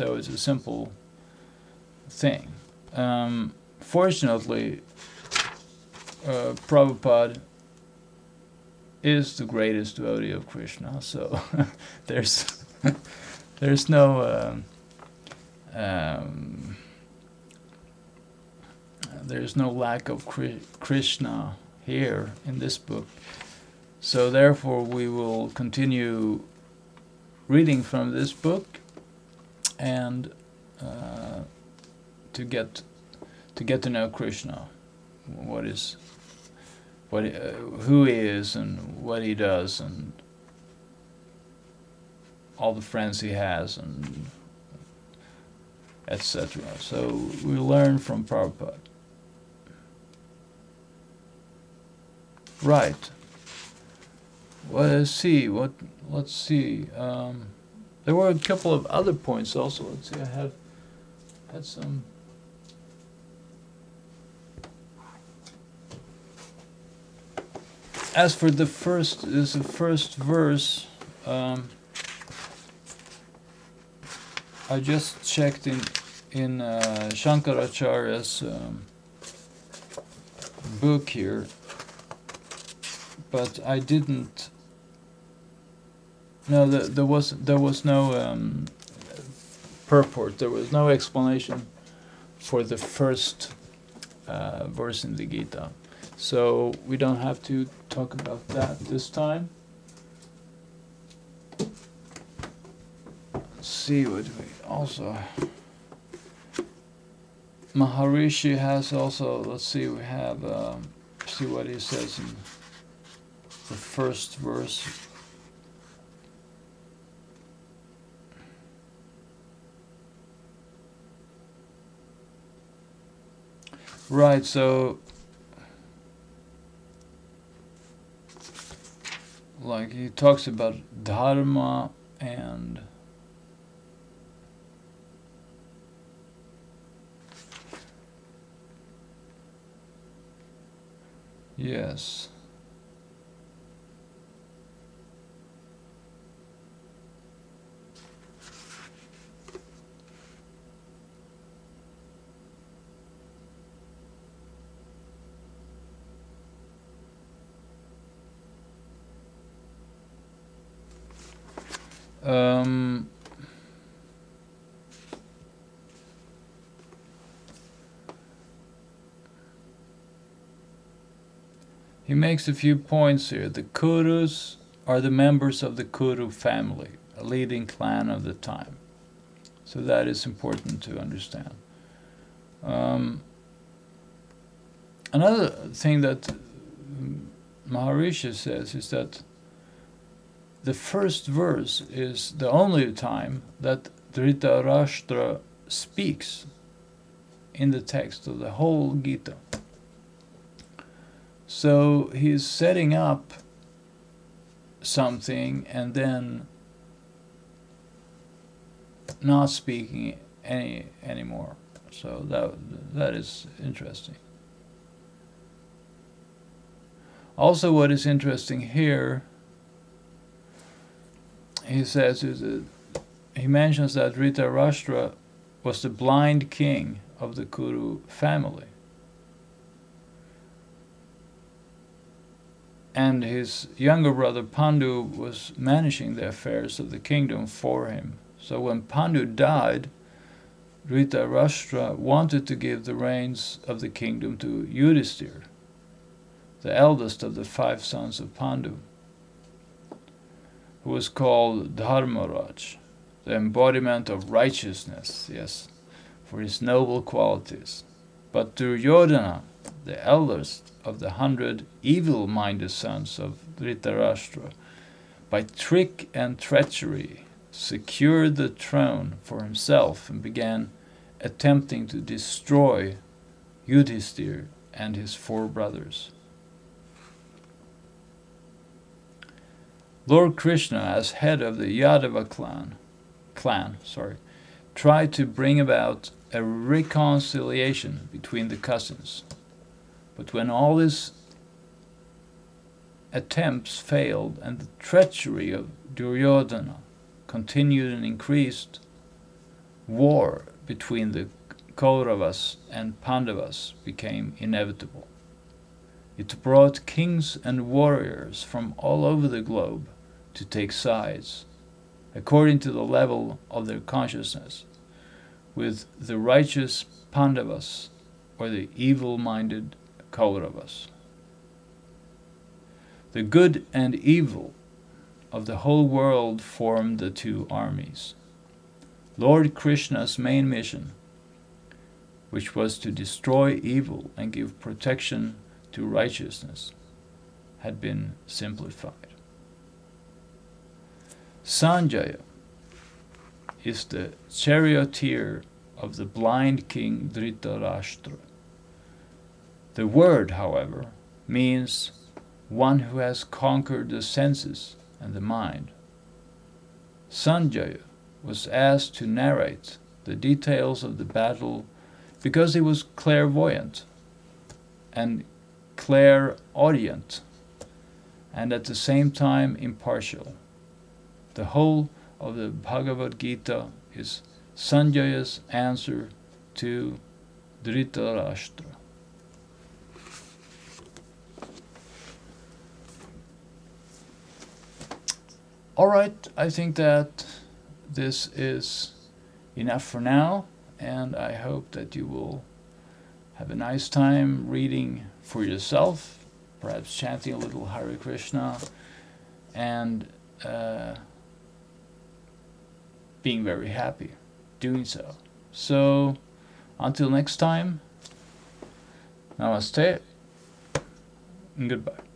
So it's a simple thing. Fortunately, Prabhupada is the greatest devotee of Krishna, so there's no there's no lack of Krishna here in this book. So therefore we will continue reading from this book and to get to know Krishna, who he is and what he does and all the friends he has and etc. So we learn from Prabhupada. Right. Well, let's see. There were a couple of other points also. Let's see. I had some. As for the first verse. I just checked in Sankaracharya's book here, but I didn't. No, there was no purport. There was no explanation for the first verse in the Gita, so we don't have to talk about that this time. See what we also. Maharishi has also. Let's see. We have. See what he says in the first verse. Right. So. Like he talks about dharma and. Yes. He makes a few points here. The Kurus are the members of the Kuru family, a leading clan of the time. So that is important to understand. Another thing that Maharishi says is that the first verse is the only time that Dhritarashtra speaks in the text of the whole Gita. So he's setting up something and then not speaking anymore. So that is interesting. Also, what is interesting here, he says, is that he mentions that Dhritarashtra was the blind king of the Kuru family. And his younger brother Pandu was managing the affairs of the kingdom for him. So when Pandu died, Dhritarashtra wanted to give the reins of the kingdom to Yudhisthira, the eldest of the 5 sons of Pandu, who was called Dharmaraj, the embodiment of righteousness, yes, for his noble qualities. But Duryodhana, the eldest of the 100 evil-minded sons of Dhritarashtra, by trick and treachery secured the throne for himself and began attempting to destroy Yudhisthira and his 4 brothers. Lord Krishna, as head of the Yadava clan, tried to bring about a reconciliation between the cousins. But when all his attempts failed and the treachery of Duryodhana continued and increased, war between the Kauravas and Pandavas became inevitable. It brought kings and warriors from all over the globe to take sides, according to the level of their consciousness, with the righteous Pandavas or the evil-minded Kauravas. The good and evil of the whole world formed the two armies. Lord Krishna's main mission, which was to destroy evil and give protection to righteousness, had been simplified. Sanjaya is the charioteer of the blind king Dhritarashtra. The word, however, means one who has conquered the senses and the mind. Sanjaya was asked to narrate the details of the battle because he was clairvoyant and clairaudient, and at the same time impartial. The whole of the Bhagavad-gita is Sanjaya's answer to Dhritarashtra. Alright, I think that this is enough for now, and I hope that you will have a nice time reading for yourself, perhaps chanting a little Hare Krishna, and being very happy doing so. So, until next time, namaste and goodbye.